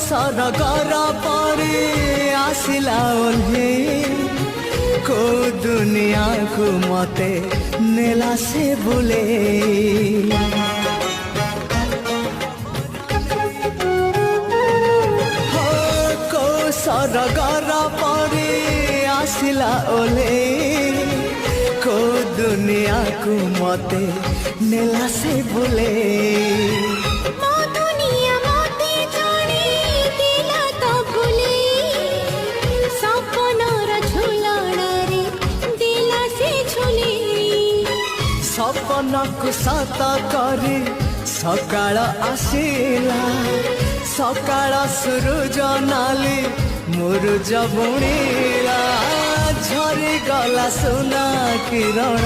सरगर परे आसिला ओल्हे को दुनिया को मते नेला से बुले हो को सरगर परे आसिला ओल्हे को दुनिया को मते नेला से बुले सपनकु सत करी सकाळ आसिला सकाळ सूरज नाली मुरुज बुणीला झरी गला सुना किरण